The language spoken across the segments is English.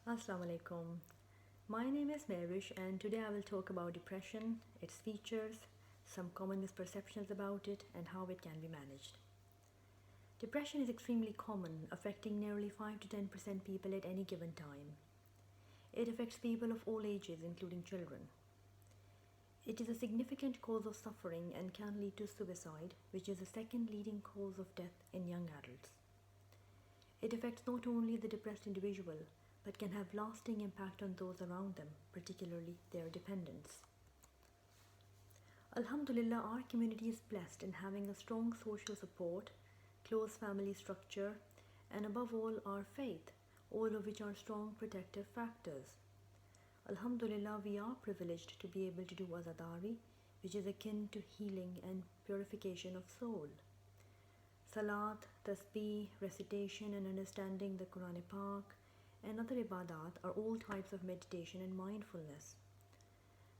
Assalamu alaikum. My name is Mehwesh and today I will talk about depression, its features, some common misperceptions about it, and how it can be managed. Depression is extremely common, affecting nearly 5 to 10% people at any given time. It affects people of all ages, including children. It is a significant cause of suffering and can lead to suicide, which is the second leading cause of death in young adults. It affects not only the depressed individual, but can have lasting impact on those around them, particularly their dependents. Alhamdulillah, our community is blessed in having a strong social support, close family structure, and above all, our faith, all of which are strong protective factors. Alhamdulillah, we are privileged to be able to do azadari, which is akin to healing and purification of soul. Salat, tasbih, recitation, and understanding the Quran Pak and other ibadat are all types of meditation and mindfulness.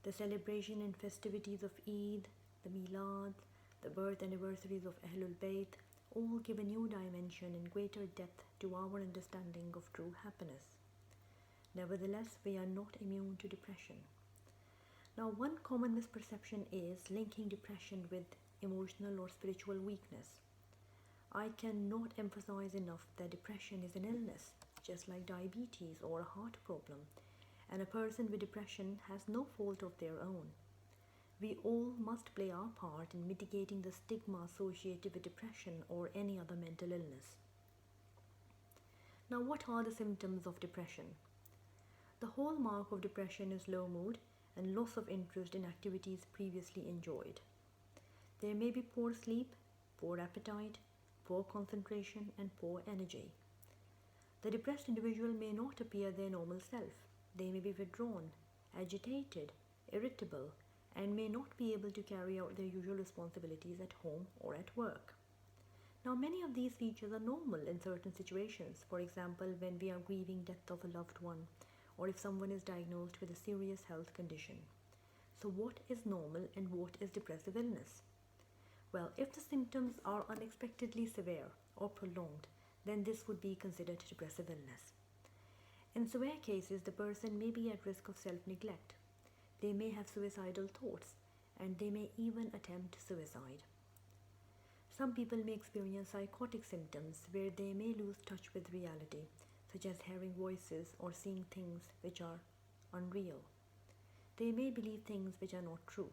The celebration and festivities of Eid, the Milad, the birth anniversaries of Ahlul Bayt all give a new dimension and greater depth to our understanding of true happiness. Nevertheless, we are not immune to depression. Now, one common misperception is linking depression with emotional or spiritual weakness. I cannot emphasize enough that depression is an illness, just like diabetes or a heart problem, and a person with depression has no fault of their own. We all must play our part in mitigating the stigma associated with depression or any other mental illness. Now, what are the symptoms of depression? The hallmark of depression is low mood and loss of interest in activities previously enjoyed. There may be poor sleep, poor appetite, poor concentration, and poor energy. The depressed individual may not appear their normal self. They may be withdrawn, agitated, irritable, and may not be able to carry out their usual responsibilities at home or at work. Now, many of these features are normal in certain situations. For example, when we are grieving death of a loved one, or if someone is diagnosed with a serious health condition. So what is normal and what is depressive illness? Well, if the symptoms are unexpectedly severe or prolonged, then this would be considered depressive illness. In severe cases, the person may be at risk of self-neglect. They may have suicidal thoughts, and they may even attempt suicide. Some people may experience psychotic symptoms where they may lose touch with reality, such as hearing voices or seeing things which are unreal. They may believe things which are not true.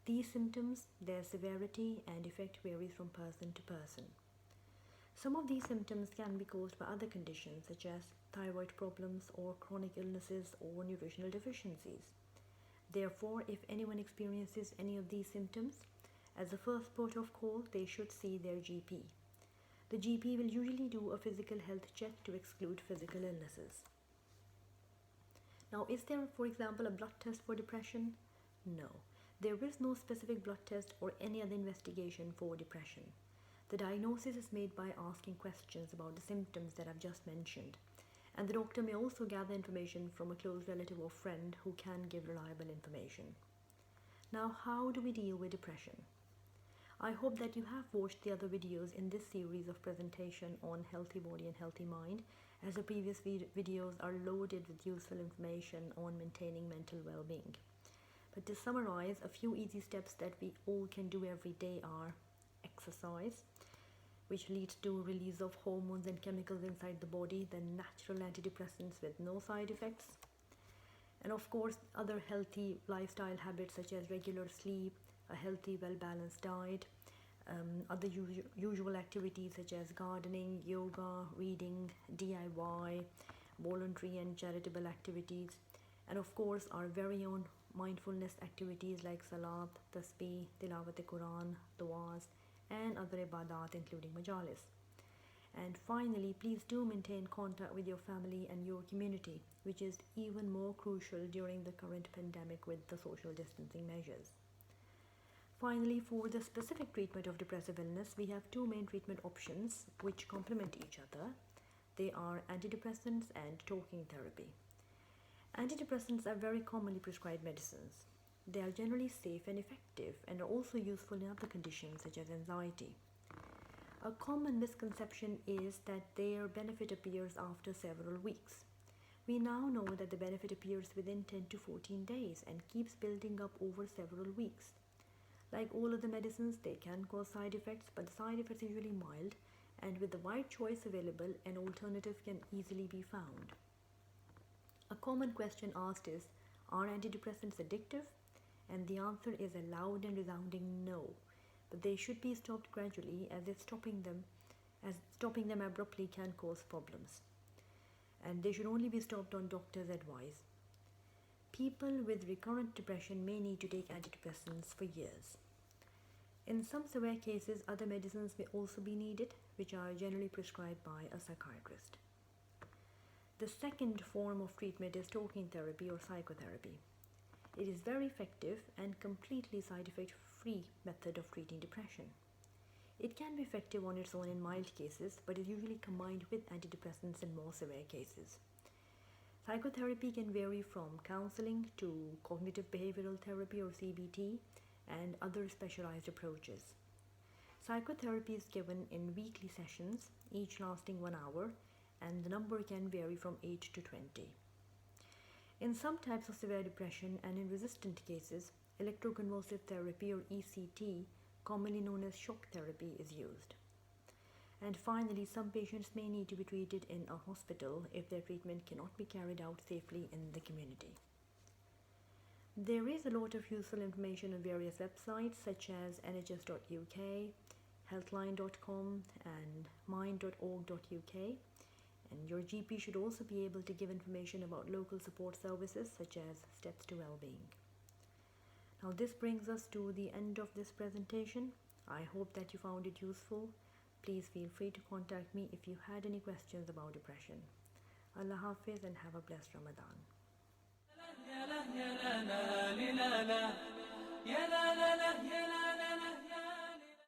These symptoms, their severity and effect varies from person to person. Some of these symptoms can be caused by other conditions such as thyroid problems or chronic illnesses or nutritional deficiencies. Therefore, if anyone experiences any of these symptoms, as a first port of call, they should see their GP. The GP will usually do a physical health check to exclude physical illnesses. Now, is there, for example, a blood test for depression? No. There is no specific blood test or any other investigation for depression. The diagnosis is made by asking questions about the symptoms that I've just mentioned, and the doctor may also gather information from a close relative or friend who can give reliable information. Now, how do we deal with depression? I hope that you have watched the other videos in this series of presentation on healthy body and healthy mind, as the previous videos are loaded with useful information on maintaining mental well-being. But to summarize, a few easy steps that we all can do every day are exercise, which leads to release of hormones and chemicals inside the body, then natural antidepressants with no side effects, and of course other healthy lifestyle habits such as regular sleep, a healthy well-balanced diet, other usual activities such as gardening, yoga, reading, DIY, voluntary and charitable activities, and of course our very own mindfulness activities like salat, tasbih, tilawat-e-Quran, du'as, and other ibadat including majalis. And finally, please do maintain contact with your family and your community, which is even more crucial during the current pandemic with the social distancing measures. Finally, for the specific treatment of depressive illness, we have two main treatment options which complement each other. They are antidepressants and talking therapy. Antidepressants are very commonly prescribed medicines. They are generally safe and effective and are also useful in other conditions such as anxiety. A common misconception is that their benefit appears after several weeks. We now know that the benefit appears within 10 to 14 days and keeps building up over several weeks. Like all other medicines, they can cause side effects, but the side effects are usually mild, and with the wide choice available, an alternative can easily be found. A common question asked is, are antidepressants addictive? And the answer is a loud and resounding no. But they should be stopped gradually, as stopping them abruptly can cause problems. And they should only be stopped on doctor's advice. People with recurrent depression may need to take antidepressants for years. In some severe cases, other medicines may also be needed, which are generally prescribed by a psychiatrist. The second form of treatment is talking therapy or psychotherapy. It is very effective and completely side effect free method of treating depression. It can be effective on its own in mild cases, but is usually combined with antidepressants in more severe cases. Psychotherapy can vary from counseling to cognitive behavioral therapy or CBT and other specialized approaches. Psychotherapy is given in weekly sessions, each lasting 1 hour, and the number can vary from 8 to 20. In some types of severe depression and in resistant cases, electroconvulsive therapy or ECT, commonly known as shock therapy, is used. And finally, some patients may need to be treated in a hospital if their treatment cannot be carried out safely in the community. There is a lot of useful information on various websites such as nhs.uk, healthline.com and mind.org.uk, and your GP should also be able to give information about local support services such as Steps to Wellbeing. Now this brings us to the end of this presentation. I hope that you found it useful. Please feel free to contact me if you had any questions about depression. Allah Hafiz and have a blessed Ramadan.